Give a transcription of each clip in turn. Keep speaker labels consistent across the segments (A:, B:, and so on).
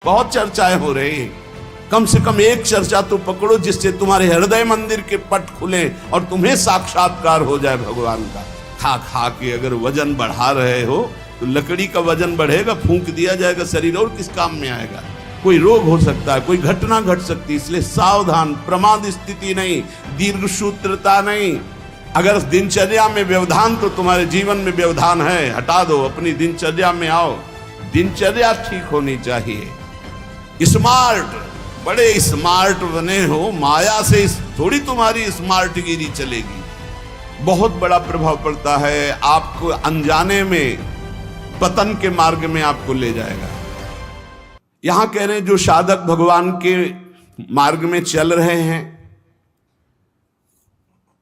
A: बहुत चर्चाएं हो रही हैं, कम से कम एक चर्चा तो पकड़ो जिससे तुम्हारे हृदय मंदिर के पट खुले और तुम्हें साक्षात्कार हो जाए भगवान का। खा खा के अगर वजन बढ़ा रहे हो तो लकड़ी का वजन बढ़ेगा, फूंक दिया जाएगा शरीर, और किस काम में आएगा। कोई रोग हो सकता है, कोई घटना घट सकती है, इसलिए सावधान, प्रमाद स्थिति नहीं, दीर्घ सूत्रता नहीं। अगर दिनचर्या में व्यवधान तो तुम्हारे जीवन में व्यवधान है, हटा दो, अपनी दिनचर्या में आओ। दिनचर्या ठीक होनी चाहिए। स्मार्ट, बड़े स्मार्ट बने हो, माया से थोड़ी तुम्हारी स्मार्ट गिरी चलेगी। बहुत बड़ा प्रभाव पड़ता है, आपको अनजाने में पतन के मार्ग में आपको ले जाएगा। यहां कह रहे हैं जो साधक भगवान के मार्ग में चल रहे हैं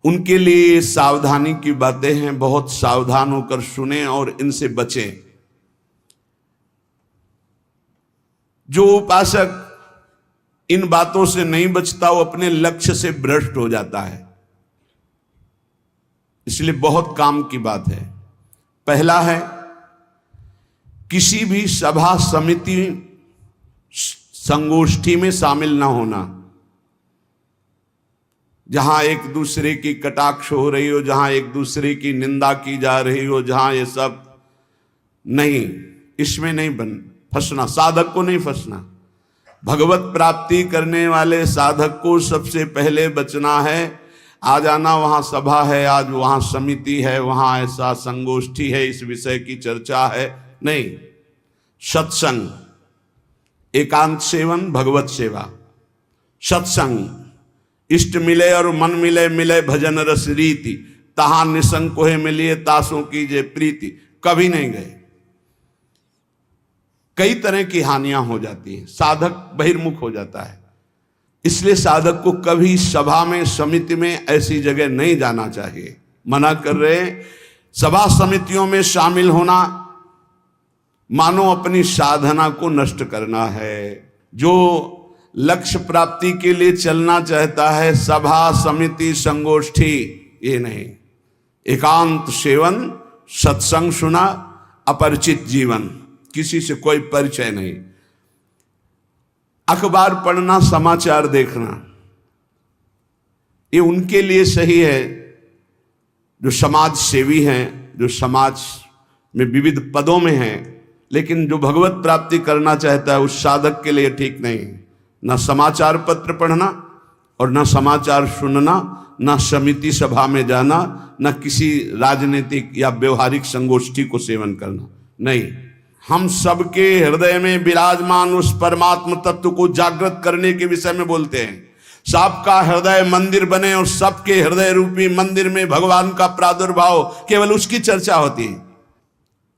A: उनके लिए सावधानी की बातें हैं, बहुत सावधान होकर सुने और इनसे बचें। जो उपासक इन बातों से नहीं बचता वो अपने लक्ष्य से भ्रष्ट हो जाता है, इसलिए बहुत काम की बात है। पहला है किसी भी सभा समिति संगोष्ठी में शामिल ना होना, जहां एक दूसरे की कटाक्ष हो रही हो, जहां एक दूसरे की निंदा की जा रही हो, जहां ये सब नहीं, इसमें नहीं फंसना, साधक को नहीं फंसना। भगवत प्राप्ति करने वाले साधक को सबसे पहले बचना है। आ जाना, वहां सभा है, आज वहां समिति है, वहां ऐसा संगोष्ठी है, इस विषय की चर्चा है, नहीं। सत्संग, एकांत सेवन, भगवत सेवा, सत्संग, इष्ट मिले और मन मिले, मिले भजन रस रीति, तहां निसंग कोहे मिलिए, तासों की जे प्रीति। कभी नहीं गए, कई तरह की हानियां हो जाती हैं, साधक बहिर्मुख हो जाता है। इसलिए साधक को कभी सभा में, समिति में, ऐसी जगह नहीं जाना चाहिए। मना कर रहे, सभा समितियों में शामिल होना मानो अपनी साधना को नष्ट करना है। जो लक्ष्य प्राप्ति के लिए चलना चाहता है, सभा समिति संगोष्ठी, ये नहीं। एकांत सेवन, सत्संग सुना, अपरिचित जीवन, किसी से कोई परिचय नहीं। अखबार पढ़ना, समाचार देखना, ये उनके लिए सही है जो समाज सेवी हैं, जो समाज में विविध पदों में हैं, लेकिन जो भगवत प्राप्ति करना चाहता है उस साधक के लिए ठीक नहीं। ना समाचार पत्र पढ़ना और ना समाचार सुनना, ना समिति सभा में जाना, ना किसी राजनीतिक या व्यवहारिक संगोष्ठी को सेवन करना, नहीं। हम सबके हृदय में विराजमान उस परमात्म तत्व को जागृत करने के विषय में बोलते हैं। सबका हृदय मंदिर बने और सबके हृदय रूपी मंदिर में भगवान का प्रादुर्भाव, केवल उसकी चर्चा होती है।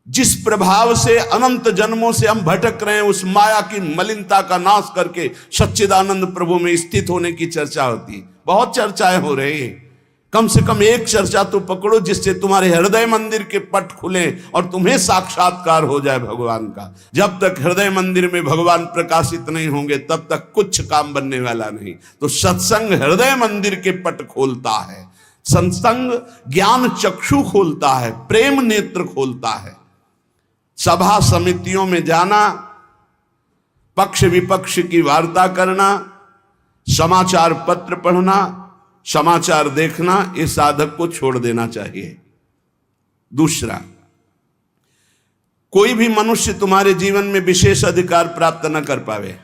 A: जिस प्रभाव से अनंत जन्मों से हम भटक रहे हैं, उस माया की मलिनता का नाश करके सच्चिदानंद प्रभु में स्थित होने की चर्चा होती है। बहुत चर्चाएं हो रही हैं, कम से कम एक चर्चा तो पकड़ो जिससे तुम्हारे हृदय मंदिर के पट खुले और तुम्हें साक्षात्कार हो जाए भगवान का। जब तक हृदय मंदिर में भगवान प्रकाशित नहीं होंगे तब तक कुछ काम बनने वाला नहीं। तो सत्संग हृदय मंदिर के पट खोलता है, सत्संग ज्ञान चक्षु खोलता है, प्रेम नेत्र खोलता है। सभा समितियों में जाना, पक्ष विपक्ष की वार्ता करना, समाचार पत्र पढ़ना, समाचार देखना, इस साधक को छोड़ देना चाहिए। दूसरा, कोई भी मनुष्य तुम्हारे जीवन में विशेष अधिकार प्राप्त न कर पावे।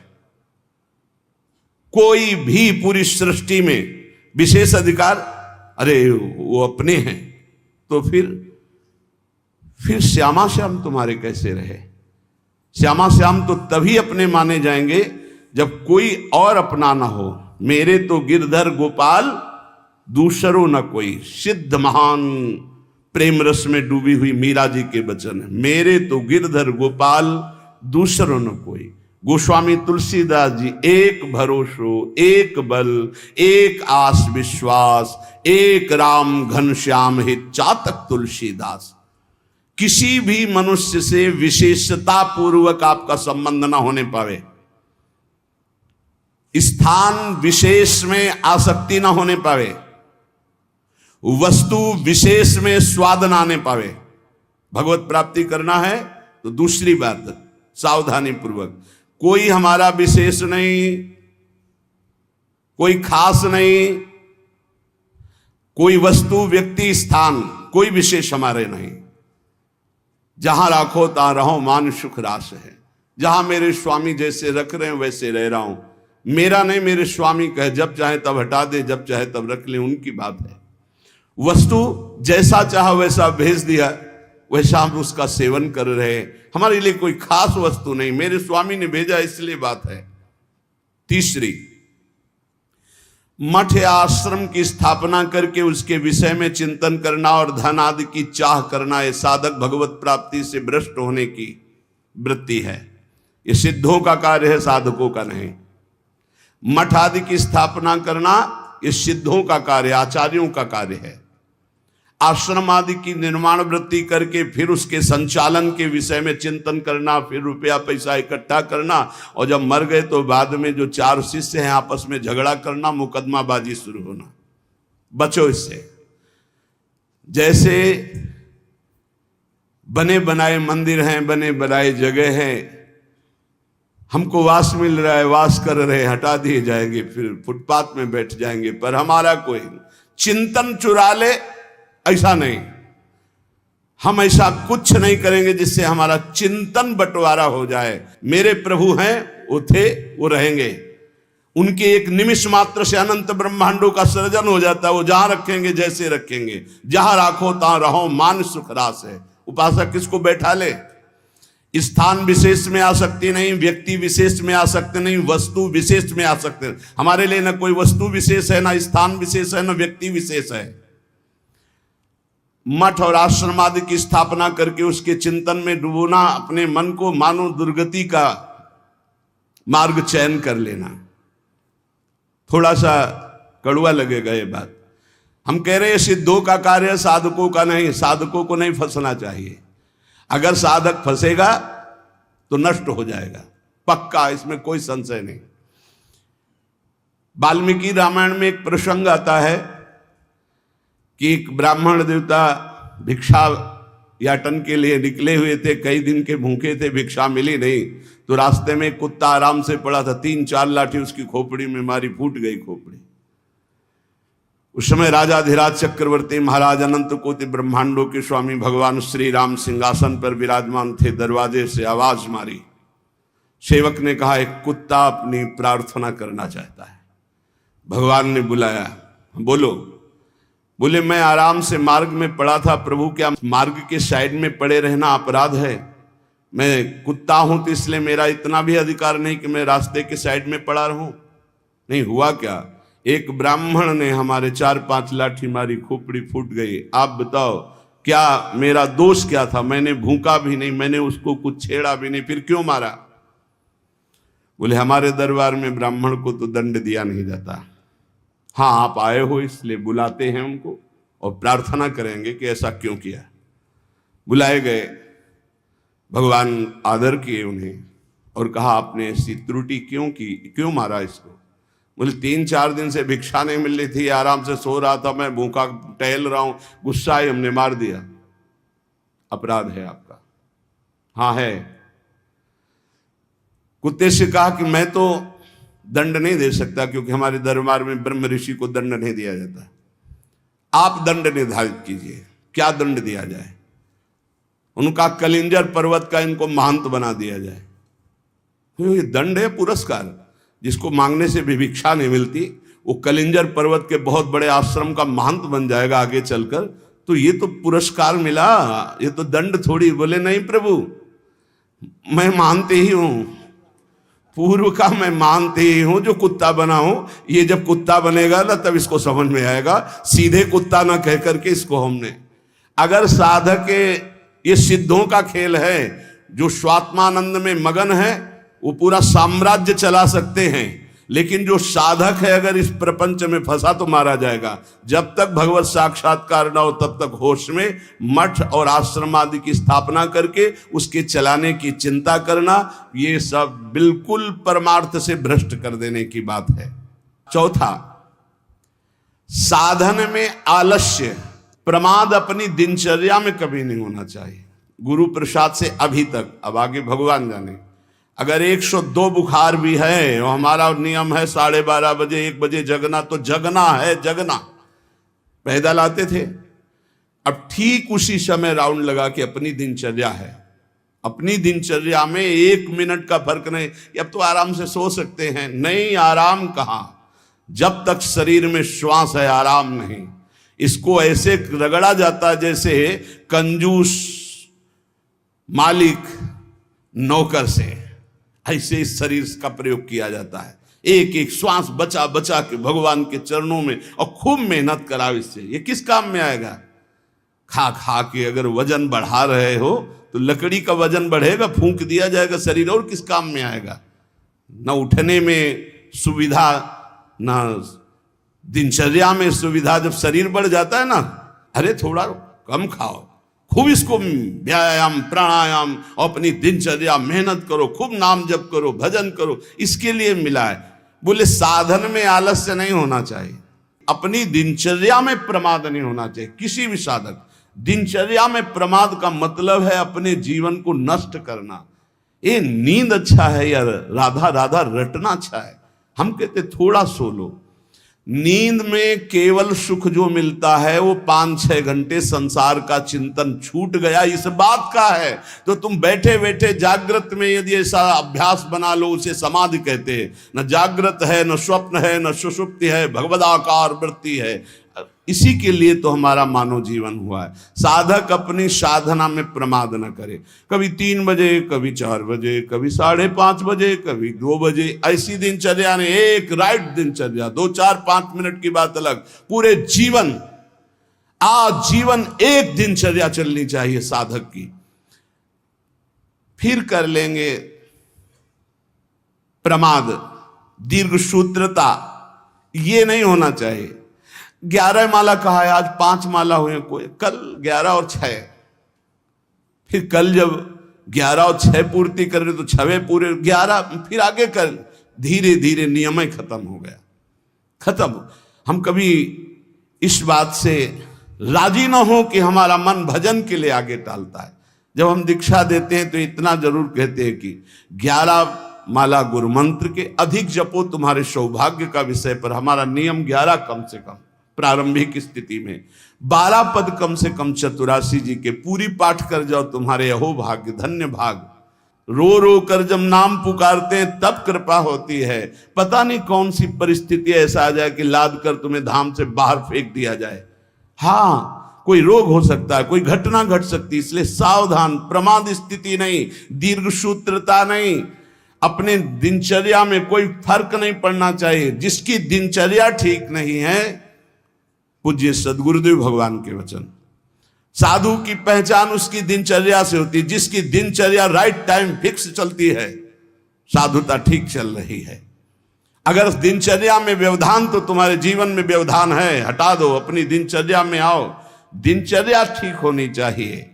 A: कोई भी पूरी सृष्टि में विशेष अधिकार, अरे वो अपने हैं, तो फिर श्यामा श्याम तुम्हारे कैसे रहे? श्यामा श्याम तो तभी अपने माने जाएंगे जब कोई और अपना ना हो। मेरे तो गिरधर गोपाल दूसरो न कोई, सिद्ध महान प्रेम रस में डूबी हुई मीरा जी के वचन है। मेरे तो गिरधर गोपाल दूसरो न कोई। गोस्वामी तुलसीदास जी, एक भरोसो, एक बल, एक आस विश्वास, एक राम घनश्याम हित चातक तुलसीदास। किसी भी मनुष्य से विशेषता पूर्वक आपका संबंध ना होने पावे, स्थान विशेष में आसक्ति ना होने पावे, वस्तु विशेष में स्वाद ना आने पावे। भगवत प्राप्ति करना है तो दूसरी बात सावधानी पूर्वक, कोई हमारा विशेष नहीं, कोई खास नहीं, कोई वस्तु, व्यक्ति, स्थान, कोई विशेष हमारे नहीं। जहां राखो तहां रहो, मान सुख रास है। जहां मेरे स्वामी जैसे रख रहे हैं वैसे रह रहा हूं। मेरा नहीं, मेरे स्वामी कहे जब चाहे तब हटा दे, जब चाहे तब रख ले, उनकी बात है। वस्तु जैसा चाहा वैसा भेज दिया, वैसा हम उसका सेवन कर रहे हैं। हमारे लिए कोई खास वस्तु नहीं, मेरे स्वामी ने भेजा इसलिए बात है। तीसरी, मठ या आश्रम की स्थापना करके उसके विषय में चिंतन करना और धन आदि की चाह करना, यह साधक भगवत प्राप्ति से भ्रष्ट होने की वृत्ति है। ये सिद्धों का कार्य है, साधकों का नहीं। मठ आदि की स्थापना करना ये सिद्धों का कार्य, आचार्यों का कार्य है। आश्रम आदि की निर्माण वृत्ति करके फिर उसके संचालन के विषय में चिंतन करना, फिर रुपया पैसा इकट्ठा करना, और जब मर गए तो बाद में जो 4 शिष्य हैं आपस में झगड़ा करना, मुकदमाबाजी शुरू होना। बचो इससे। जैसे बने बनाए मंदिर हैं, बने बनाए जगह हैं, हमको वास मिल रहा है, वास कर रहे, हटा दिए जाएंगे, फिर फुटपाथ में बैठ जाएंगे, पर हमारा कोई चिंतन चुरा ले, ऐसा नहीं। हम ऐसा कुछ नहीं करेंगे जिससे हमारा चिंतन बंटवारा हो जाए। मेरे प्रभु हैं, वो थे, वो रहेंगे। उनके एक निमिष मात्र से अनंत ब्रह्मांडों का सृजन हो जाता है। वो जहां रखेंगे जैसे रखेंगे। जहां राखो तहां रहो, मान सुख रास है। उपासक किसको बैठा ले? स्थान विशेष में आ सकती नहीं, व्यक्ति विशेष में आ सकते नहीं, वस्तु विशेष में आ सकते नहीं। हमारे लिए न कोई वस्तु विशेष है, न स्थान विशेष है, न व्यक्ति विशेष है। मठ और आश्रम आदि की स्थापना करके उसके चिंतन में डुबोना, अपने मन को मानो दुर्गति का मार्ग चयन कर लेना। थोड़ा सा कड़वा लगेगा ये बात। हम कह रहे हैं सिद्धों का कार्य, साधकों का नहीं। साधकों को नहीं फंसना चाहिए। अगर साधक फंसेगा तो नष्ट हो जाएगा, पक्का, इसमें कोई संशय नहीं। वाल्मीकि रामायण में एक प्रसंग आता है कि एक ब्राह्मण देवता भिक्षा याटन के लिए निकले हुए थे, कई दिन के भूखे थे, भिक्षा मिली नहीं, तो रास्ते में कुत्ता आराम से पड़ा था, 3-4 लाठी उसकी खोपड़ी में मारी, फूट गई खोपड़ी। उस समय राजाधिराज चक्रवर्ती महाराज अनंत कोटि ब्रह्मांडों के स्वामी भगवान श्री राम सिंहासन पर विराजमान थे। दरवाजे से आवाज मारी, सेवक ने कहा एक कुत्ता अपनी प्रार्थना करना चाहता है। भगवान ने बुलाया, बोलो। बोले मैं आराम से मार्ग में पड़ा था प्रभु, क्या मार्ग के साइड में पड़े रहना अपराध है? मैं कुत्ता हूं तो इसलिए मेरा इतना भी अधिकार नहीं कि मैं रास्ते के साइड में पड़ा रहूं। नहीं हुआ क्या, एक ब्राह्मण ने हमारे 4-5 लाठी मारी, खोपड़ी फूट गई। आप बताओ क्या मेरा दोष क्या था? मैंने भूखा भी नहीं, मैंने उसको कुछ छेड़ा भी नहीं, फिर क्यों मारा? बोले हमारे दरबार में ब्राह्मण को तो दंड दिया नहीं जाता। हाँ आप आए हो इसलिए बुलाते हैं उनको और प्रार्थना करेंगे कि ऐसा क्यों किया। बुलाए गए, भगवान आदर किए उन्हें और कहा आपने ऐसी त्रुटि क्यों की, क्यों मारा इसको? बोले 3-4 दिन से भिक्षा नहीं मिल रही थी, आराम से सो रहा था, मैं भूखा टहल रहा हूं, गुस्सा आई, हमने मार दिया। अपराध है आपका? हाँ है। कुत्ते से कहा कि मैं तो दंड नहीं दे सकता क्योंकि हमारे दरबार में ब्रह्म ऋषि को दंड नहीं दिया जाता, आप दंड निर्धारित कीजिए, क्या दंड दिया जाए? उनका कलिंजर पर्वत का इनको महंत बना दिया जाए। ये दंड है, पुरस्कार। जिसको मांगने से भी भिक्षा नहीं मिलती, वो कलिंजर पर्वत के बहुत बड़े आश्रम का महंत बन जाएगा आगे चलकर, तो ये तो पुरस्कार मिला, ये तो दंड थोड़ी। बोले नहीं प्रभु, मैं मानते ही हूं, पूर्व का मैं मानते ही हूं, जो कुत्ता बना हूं, ये जब कुत्ता बनेगा ना तब इसको समझ में आएगा। सीधे कुत्ता ना कह करके इसको हमने, अगर साधक ये सिद्धों का खेल है, जो स्वात्मानंद में मगन है वो पूरा साम्राज्य चला सकते हैं, लेकिन जो साधक है अगर इस प्रपंच में फंसा तो मारा जाएगा। जब तक भगवत साक्षात्कार न हो तब तक होश में मठ और आश्रम आदि की स्थापना करके उसके चलाने की चिंता करना, ये सब बिल्कुल परमार्थ से भ्रष्ट कर देने की बात है। चौथा, साधन में आलस्य, प्रमाद अपनी दिनचर्या में कभी नहीं होना चाहिए। गुरु प्रसाद से अभी तक, अब आगे भगवान जाने, अगर 102 बुखार भी है और हमारा नियम है 12:30 बजे 1 बजे जगना, तो जगना है, जगना। पैदल आते थे, अब ठीक उसी समय राउंड लगा के अपनी दिनचर्या है, अपनी दिनचर्या में 1 मिनट का फर्क नहीं। अब तो आराम से सो सकते हैं, नहीं, आराम कहां, जब तक शरीर में श्वास है आराम नहीं। इसको ऐसे रगड़ा जाता है जैसे कंजूस मालिक नौकर से, ऐसे इस शरीर का प्रयोग किया जाता है। एक एक श्वास बचा बचा के भगवान के चरणों में, और खूब मेहनत कराओ इससे। ये किस काम में आएगा? खा खा के अगर वजन बढ़ा रहे हो तो लकड़ी का वजन बढ़ेगा, फूंक दिया जाएगा शरीर, और किस काम में आएगा? न उठने में सुविधा, न दिनचर्या में सुविधा। जब शरीर बढ़ जाता है ना, अरे थोड़ा कम खाओ, खूब इसको व्यायाम प्राणायाम और अपनी दिनचर्या मेहनत करो, खूब नाम जप करो, भजन करो, इसके लिए मिला है। बोले साधन में आलस्य नहीं होना चाहिए, अपनी दिनचर्या में प्रमाद नहीं होना चाहिए। किसी भी साधक दिनचर्या में प्रमाद का मतलब है अपने जीवन को नष्ट करना। ये नींद अच्छा है या राधा राधा रटना अच्छा है? हम कहते थोड़ा सो लो। नींद में केवल सुख जो मिलता है वो 5-6 घंटे संसार का चिंतन छूट गया, इस बात का है। तो तुम बैठे बैठे जागृत में यदि ऐसा अभ्यास बना लो, उसे समाधि कहते हैं। न जागृत है, न स्वप्न है, न सुषुप्ति है, भगवदाकार वृत्ति है। इसी के लिए तो हमारा मानव जीवन हुआ है। साधक अपनी साधना में प्रमाद न करे। कभी 3 बजे, कभी 4 बजे, कभी 5:30 बजे, कभी 2 बजे, ऐसी दिनचर्या ने, एक राइट दिनचर्या, 2-4-5 मिनट की बात अलग, पूरे जीवन, जीवन एक दिनचर्या चलनी चाहिए साधक की। फिर कर लेंगे प्रमाद, दीर्घ सूत्रता, ये नहीं होना चाहिए। 11 माला कहा है, आज 5 माला हुए, कोई कल 11 और 6, फिर कल जब 11 और 6 पूर्ति कर रहे तो 6 पूरे 11, फिर आगे कर। धीरे धीरे नियम ही खत्म हो गया, खत्म। हम कभी इस बात से राजी ना हो कि हमारा मन भजन के लिए आगे टालता है। जब हम दीक्षा देते हैं तो इतना जरूर कहते हैं कि 11 माला गुरु मंत्र के अधिक जपो तुम्हारे सौभाग्य का विषय पर। हमारा नियम 11 कम से कम प्रारंभिक स्थिति में, 12 पद कम से कम चतुरासी जी के पूरी पाठ कर जाओ, तुम्हारे अहो भाग्य, धन्य भाग। रो रो कर जब नाम पुकारते हैं तब कृपा होती है। पता नहीं कौन सी परिस्थिति ऐसा आ जाए कि लाद कर तुम्हें धाम से बाहर फेंक दिया जाए। हाँ, कोई रोग हो सकता है, कोई घटना घट सकती है, इसलिए सावधान। प्रमाद स्थिति नहीं, दीर्घ सूत्रता नहीं, अपने दिनचर्या में कोई फर्क नहीं पड़ना चाहिए। जिसकी दिनचर्या ठीक नहीं है, पूज्य सदगुरुदेव भगवान के वचन, साधु की पहचान उसकी दिनचर्या से होती है। जिसकी दिनचर्या राइट टाइम फिक्स चलती है, साधुता ठीक चल रही है। अगर दिनचर्या में व्यवधान, तो तुम्हारे जीवन में व्यवधान है, हटा दो, अपनी दिनचर्या में आओ। दिनचर्या ठीक होनी चाहिए।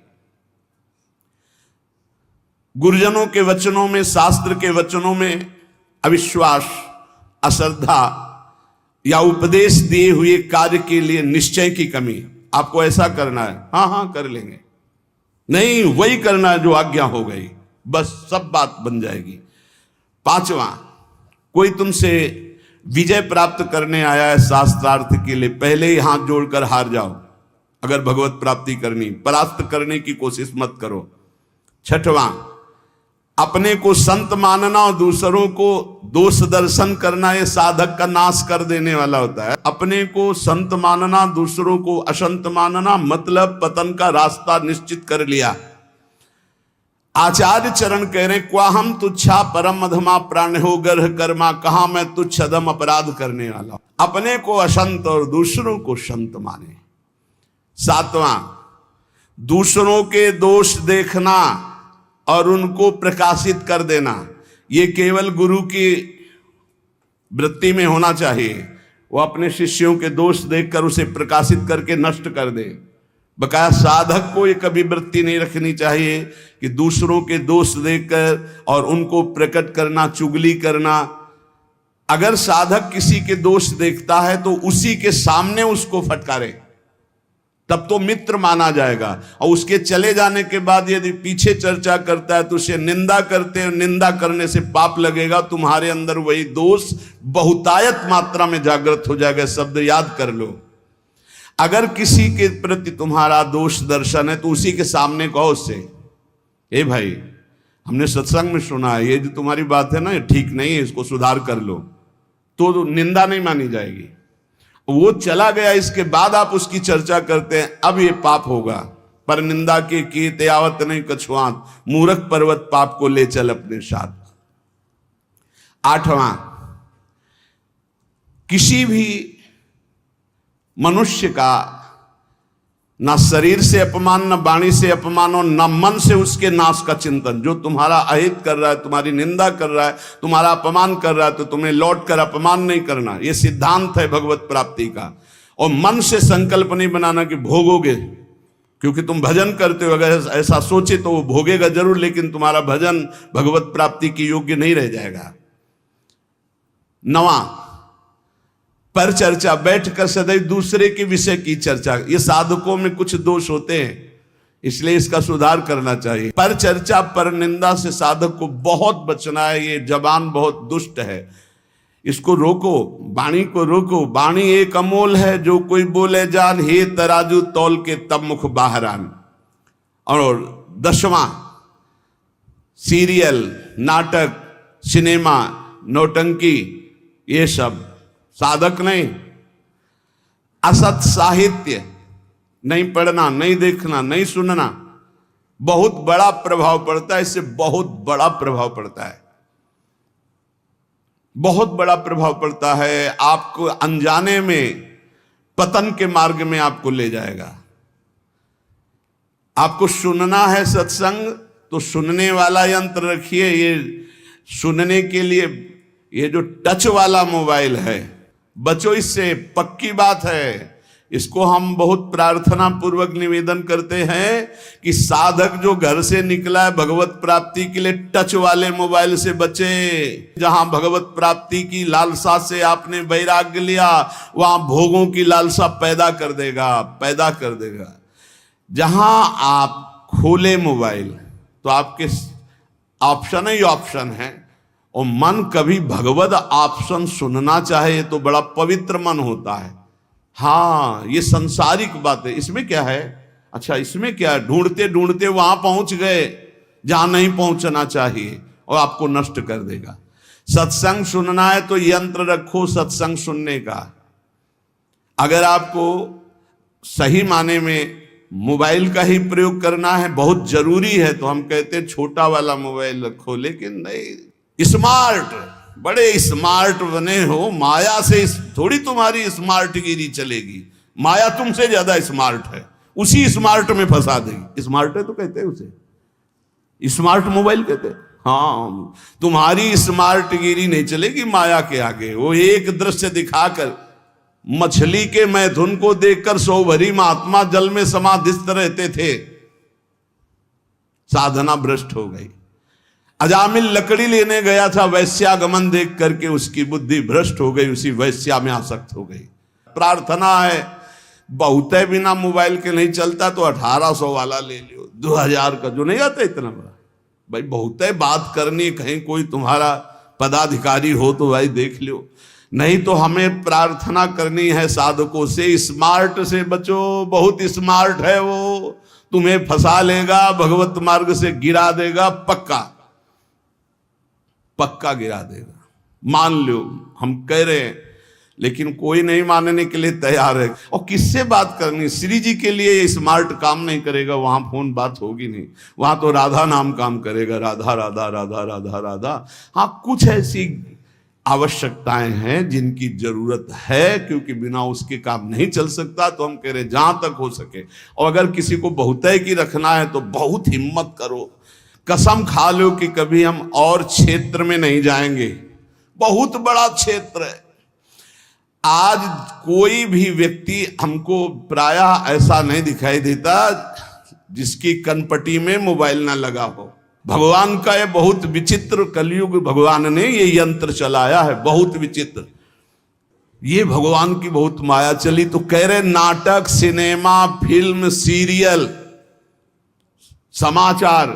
A: गुरुजनों के वचनों में, शास्त्र के वचनों में अविश्वास, अश्रद्धा या उपदेश दिए हुए कार्य के लिए निश्चय की कमी। आपको ऐसा करना है, हाँ हाँ कर लेंगे, नहीं वही करना है जो आज्ञा हो गई, बस सब बात बन जाएगी। 5वां, कोई तुमसे विजय प्राप्त करने आया है शास्त्रार्थ के लिए, पहले ही हाथ जोड़कर हार जाओ। अगर भगवत प्राप्ति करनी, परास्त करने की कोशिश मत करो। 6वां, अपने को संत मानना और दूसरों को दोष दर्शन करना, ये साधक का नाश कर देने वाला होता है। अपने को संत मानना, दूसरों को असंत मानना, मतलब पतन का रास्ता निश्चित कर लिया। आचार्य चरण कह रहे, क्वा हम तुच्छा परम अधमा प्राण हो गर्ह कर्मा, कहा मैं तुच्छ अधम अपराध करने वाला। अपने को असंत और दूसरों को संत माने। 7वां, दूसरों के दोष देखना और उनको प्रकाशित कर देना, ये केवल गुरु की वृत्ति में होना चाहिए। वो अपने शिष्यों के दोष देखकर उसे प्रकाशित करके नष्ट कर दे। बकाया साधक को ये कभी वृत्ति नहीं रखनी चाहिए कि दूसरों के दोष देखकर और उनको प्रकट करना, चुगली करना। अगर साधक किसी के दोष देखता है तो उसी के सामने उसको फटकारे, तब तो मित्र माना जाएगा। और उसके चले जाने के बाद यदि पीछे चर्चा करता है तो उसे निंदा करते हैं, निंदा करने से पाप लगेगा, तुम्हारे अंदर वही दोष बहुतायत मात्रा में जागृत हो जाएगा। शब्द याद कर लो। अगर किसी के प्रति तुम्हारा दोष दर्शन है तो उसी के सामने कहो उससे, ए भाई हमने सत्संग में सुना है, ये जो तुम्हारी बात है ना ये ठीक नहीं है, इसको सुधार कर लो, तो निंदा नहीं मानी जाएगी। वो चला गया, इसके बाद आप उसकी चर्चा करते हैं, अब ये पाप होगा। पर निंदा के कीते आवत नहीं कछुआत, मूर्ख पर्वत पाप को ले चल अपने साथ। 8वां, किसी भी मनुष्य का ना शरीर से अपमान, न वाणी से अपमान और न मन से उसके नाश का चिंतन। जो तुम्हारा अहित कर रहा है, तुम्हारी निंदा कर रहा है, तुम्हारा अपमान कर रहा है, तो तुम्हें लौट कर अपमान नहीं करना। यह सिद्धांत है भगवत प्राप्ति का। और मन से संकल्प नहीं बनाना कि भोगोगे, क्योंकि तुम भजन करते हो। अगर ऐसा सोचे तो वो भोगेगा जरूर, लेकिन तुम्हारा भजन भगवत प्राप्ति की योग्य नहीं रह जाएगा। 9वां, पर चर्चा, बैठकर सदैव दूसरे के विषय की चर्चा। ये साधकों में कुछ दोष होते हैं, इसलिए इसका सुधार करना चाहिए। पर चर्चा, पर निंदा से साधक को बहुत बचना है। ये जबान बहुत दुष्ट है, इसको रोको, वाणी को रोको। वाणी एक अमोल है, जो कोई बोले जान, हे तराजू तौल के तब मुख बाहर आन। और 10वां, सीरियल, नाटक, सिनेमा, नौटंकी, ये सब साधक नहीं। असत साहित्य नहीं पढ़ना, नहीं देखना, नहीं सुनना, बहुत बड़ा प्रभाव पड़ता है। इससे बहुत बड़ा प्रभाव पड़ता है, बहुत बड़ा प्रभाव पड़ता है। आपको अनजाने में पतन के मार्ग में आपको ले जाएगा। आपको सुनना है सत्संग, तो सुनने वाला यंत्र रखिए। ये सुनने के लिए ये जो टच वाला मोबाइल है, बचो इससे, पक्की बात है। इसको हम बहुत प्रार्थना पूर्वक निवेदन करते हैं कि साधक जो घर से निकला है भगवत प्राप्ति के लिए, टच वाले मोबाइल से बचे। जहां भगवत प्राप्ति की लालसा से आपने वैराग्य लिया, वहां भोगों की लालसा पैदा कर देगा। जहां आप खोले मोबाइल तो आपके ऑप्शन ही ऑप्शन है। और मन कभी भगवत ऑप्शन सुनना चाहे तो बड़ा पवित्र मन होता है। हाँ, ये संसारिक बात है। इसमें क्या है, अच्छा इसमें क्या है, ढूंढते ढूंढते वहां पहुंच गए जहां नहीं पहुंचना चाहिए, और आपको नष्ट कर देगा। सत्संग सुनना है तो यंत्र रखो सत्संग सुनने का। अगर आपको सही माने में मोबाइल का ही प्रयोग करना है, बहुत जरूरी है, तो हम कहते हैं छोटा वाला मोबाइल रखो। लेकिन नहीं, स्मार्ट, बड़े स्मार्ट बने हो, माया से थोड़ी तुम्हारी स्मार्ट गिरी चलेगी। माया तुमसे ज्यादा स्मार्ट है, उसी स्मार्ट में फंसा देगी। स्मार्ट है तो कहते हैं उसे, स्मार्ट मोबाइल कहते हैं। हाँ, तुम्हारी स्मार्ट गिरी नहीं चलेगी माया के आगे। वो एक दृश्य दिखाकर, मछली के मैथुन को देखकर सौ भरी महात्मा जल में समाधिस्थ रहते थे, साधना भ्रष्ट हो गई। अजामिल लकड़ी लेने गया था, वैश्यागमन देख करके उसकी बुद्धि भ्रष्ट हो गई, उसी वैश्या में आसक्त हो गई। प्रार्थना है, बहुत है, बिना मोबाइल के नहीं चलता तो 1800 वाला ले लियो, 2000 का जो नहीं आता इतना बड़ा। भाई बहुत है, बात करनी, कहीं कोई तुम्हारा पदाधिकारी हो तो भाई देख लियो। नहीं तो हमें प्रार्थना करनी है साधकों से, स्मार्ट से बचो। बहुत स्मार्ट है वो, तुम्हें फंसा लेगा, भगवत मार्ग से गिरा देगा, पक्का गिरा देगा। मान लो हम कह रहे हैं, लेकिन कोई नहीं मानने के लिए तैयार है। और किससे बात करनी, श्री जी के लिए स्मार्ट काम नहीं करेगा, वहां फोन बात होगी नहीं, वहां तो राधा नाम काम करेगा, राधा राधा राधा राधा राधा। हाँ, कुछ ऐसी आवश्यकताएं हैं जिनकी जरूरत है, क्योंकि बिना उसके काम नहीं चल सकता। तो हम कह रहे जहां तक हो सके, और अगर किसी को बहुतय की रखना है तो बहुत हिम्मत करो, कसम खा लो कि कभी हम और क्षेत्र में नहीं जाएंगे। बहुत बड़ा क्षेत्र है। आज कोई भी व्यक्ति हमको प्रायः ऐसा नहीं दिखाई देता जिसकी कनपटी में मोबाइल ना लगा हो। भगवान का ये बहुत विचित्र कलयुग, भगवान ने ये यंत्र चलाया है, बहुत विचित्र। ये भगवान की बहुत माया चली। तो कह रहे नाटक, सिनेमा, फिल्म, सीरियल, समाचार,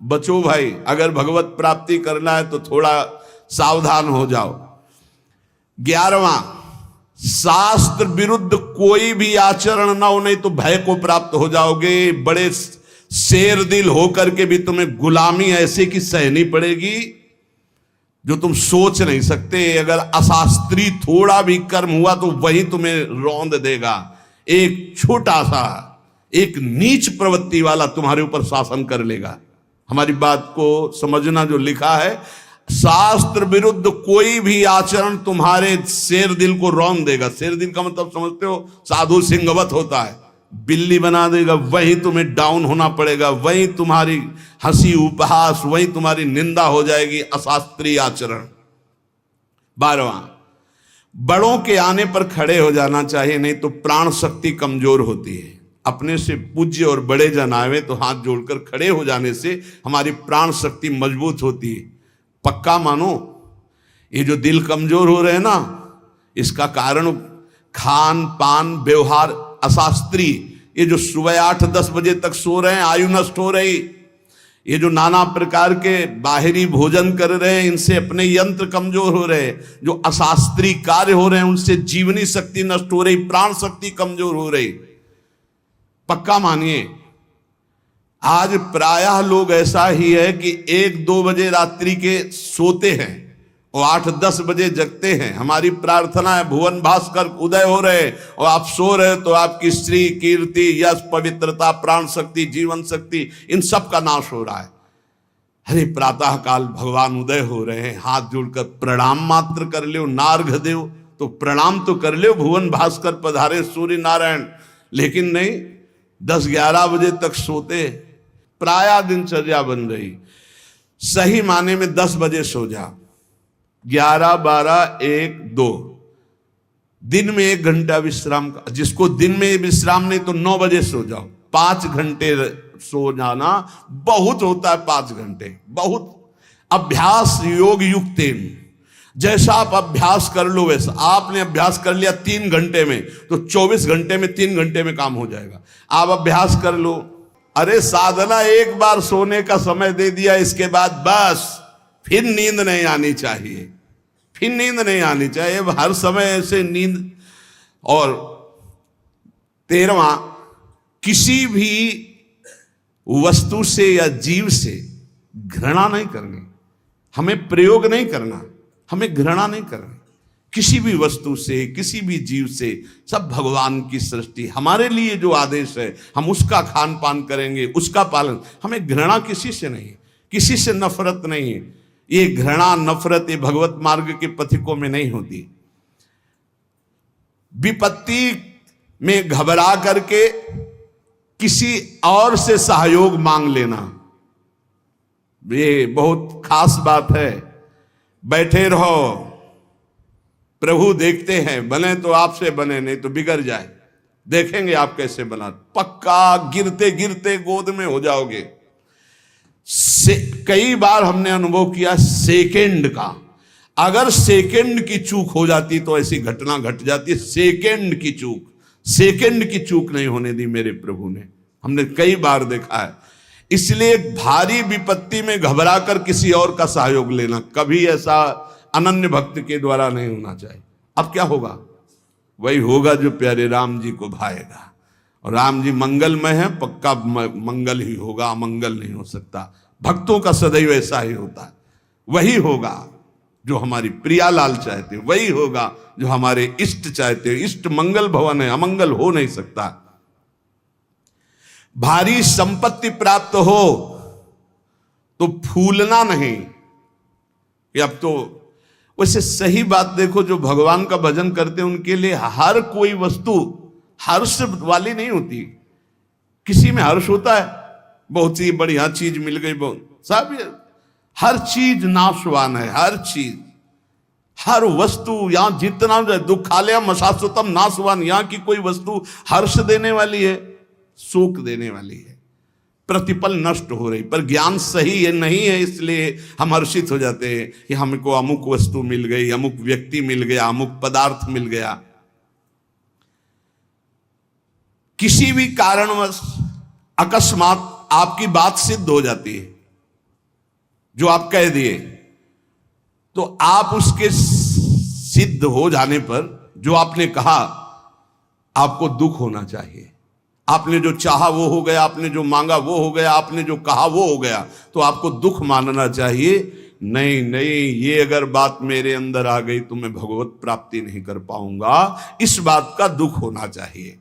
A: बचो भाई। अगर भगवत प्राप्ति करना है तो थोड़ा सावधान हो जाओ। 11वां, शास्त्र विरुद्ध कोई भी आचरण ना हो, नहीं तो भय को प्राप्त हो जाओगे। बड़े शेर दिल होकर के भी तुम्हें गुलामी ऐसे की सहनी पड़ेगी जो तुम सोच नहीं सकते। अगर अशास्त्रीय थोड़ा भी कर्म हुआ तो वही तुम्हें रौंद देगा। एक छोटा सा, एक नीच प्रवृत्ति वाला तुम्हारे ऊपर शासन कर लेगा। हमारी बात को समझना, जो लिखा है, शास्त्र विरुद्ध कोई भी आचरण तुम्हारे शेर दिल को रौंद देगा। शेर दिल का मतलब समझते हो, साधु सिंहवत होता है, बिल्ली बना देगा। वही तुम्हें डाउन होना पड़ेगा, वही तुम्हारी हंसी उपहास, वही तुम्हारी निंदा हो जाएगी, अशास्त्रीय आचरण। 12वां, बड़ों के आने पर खड़े हो जाना चाहिए, नहीं तो प्राण शक्ति कमजोर होती है। अपने से पूज्य और बड़े जन आवे तो हाथ जोड़कर खड़े हो जाने से हमारी प्राण शक्ति मजबूत होती है। पक्का मानो, ये जो दिल कमजोर हो रहे हैं ना, इसका कारण खान पान, व्यवहार अशास्त्रीय, ये जो सुबह 8-10 बजे तक सो रहे हैं, आयु नष्ट हो रही, ये जो नाना प्रकार के बाहरी भोजन कर रहे हैं, इनसे अपने यंत्र कमजोर हो रहे हैं। जो अशास्त्रीय कार्य हो रहे हैं उनसे जीवनी शक्ति नष्ट हो रही, प्राण शक्ति कमजोर हो रही। पक्का मानिए, आज प्रायः लोग ऐसा ही है कि 1-2 बजे रात्रि के सोते हैं और 8-10 बजे जगते हैं। हमारी प्रार्थना है भुवन भास्कर उदय हो रहे और आप सो रहे, तो आपकी श्री, कीर्ति, यश, पवित्रता, प्राण शक्ति, जीवन शक्ति, इन सब का नाश हो रहा है। अरे प्रातः काल भगवान उदय हो रहे हैं, हाथ जोड़कर प्रणाम मात्र कर लो, नार्घ देव तो प्रणाम तो कर लो, भुवन भास्कर पधारे सूर्य नारायण। लेकिन नहीं, 10-11 बजे तक सोते। प्रायः दिनचर्या बन रही। सही माने में 10 बजे सो जा, 11, 12, 1, 2, दिन में 1 घंटा विश्राम का। जिसको दिन में विश्राम नहीं तो 9 बजे सो जाओ। 5 घंटे सो जाना बहुत होता है, 5 घंटे बहुत। अभ्यास योग युक्तेन, जैसा आप अभ्यास कर लो वैसा। आपने अभ्यास कर लिया 3 घंटे में, तो 24 घंटे में 3 घंटे में काम हो जाएगा। आप अभ्यास कर लो। अरे साधना एक बार सोने का समय दे दिया, इसके बाद बस फिर नींद नहीं आनी चाहिए, फिर नींद नहीं आनी चाहिए हर समय ऐसे नींद। और 13वां, किसी भी वस्तु से या जीव से घृणा नहीं करनी। हमें प्रयोग नहीं करना, हमें घृणा नहीं करनी किसी भी वस्तु से, किसी भी जीव से। सब भगवान की सृष्टि, हमारे लिए जो आदेश है हम उसका खान पान करेंगे, उसका पालन। हमें घृणा किसी से नहीं, किसी से नफरत नहीं। ये घृणा नफरत ये भगवत मार्ग के पथिकों में नहीं होती। विपत्ति में घबरा करके किसी और से सहयोग मांग लेना, ये बहुत खास बात है। बैठे रहो, प्रभु देखते हैं, बने तो आपसे बने, नहीं तो बिगड़ जाए, देखेंगे आप कैसे बना। पक्का गिरते गिरते गोद में हो जाओगे। कई बार हमने अनुभव किया सेकंड का, अगर सेकंड की चूक हो जाती तो ऐसी घटना घट जाती है। सेकंड की चूक, सेकंड की चूक नहीं होने दी मेरे प्रभु ने, हमने कई बार देखा है। इसलिए भारी विपत्ति में घबरा कर किसी और का सहयोग लेना कभी ऐसा अनन्य भक्त के द्वारा नहीं होना चाहिए। अब क्या होगा? वही होगा जो प्यारे राम जी को भाएगा। और राम जी मंगलमय है, पक्का मंगल ही होगा, अमंगल नहीं हो सकता। भक्तों का सदैव ऐसा ही होता है। वही होगा जो हमारी प्रियालाल चाहते, वही होगा जो हमारे इष्ट चाहते। इष्ट मंगल भवन है, अमंगल हो नहीं सकता। भारी संपत्ति प्राप्त हो तो फूलना नहीं। अब तो वैसे सही बात देखो, जो भगवान का भजन करते हैं उनके लिए हर कोई वस्तु हर्ष वाली नहीं होती। किसी में हर्ष होता है, बहुत सी बढ़िया चीज मिल गई, बहुत सब, हर चीज नाशवान है। हर चीज, हर वस्तु, यहां जितना दुखालयम शाश्वतम नाशवान, यहां की कोई वस्तु हर्ष देने वाली है, सुख देने वाली है। प्रतिपल नष्ट हो रही, पर ज्ञान सही है नहीं है, इसलिए हम हर्षित हो जाते हैं कि हमको अमुक वस्तु मिल गई, अमुक व्यक्ति मिल गया, अमुक पदार्थ मिल गया। किसी भी कारणवश अकस्मात आपकी बात सिद्ध हो जाती है, जो आप कह दिए, तो आप उसके सिद्ध हो जाने पर जो आपने कहा, आपको दुख होना चाहिए। आपने जो चाहा वो हो गया, आपने जो मांगा वो हो गया, आपने जो कहा वो हो गया, तो आपको दुख मानना चाहिए। नहीं नहीं, ये अगर बात मेरे अंदर आ गई तो मैं भगवत प्राप्ति नहीं कर पाऊंगा, इस बात का दुख होना चाहिए।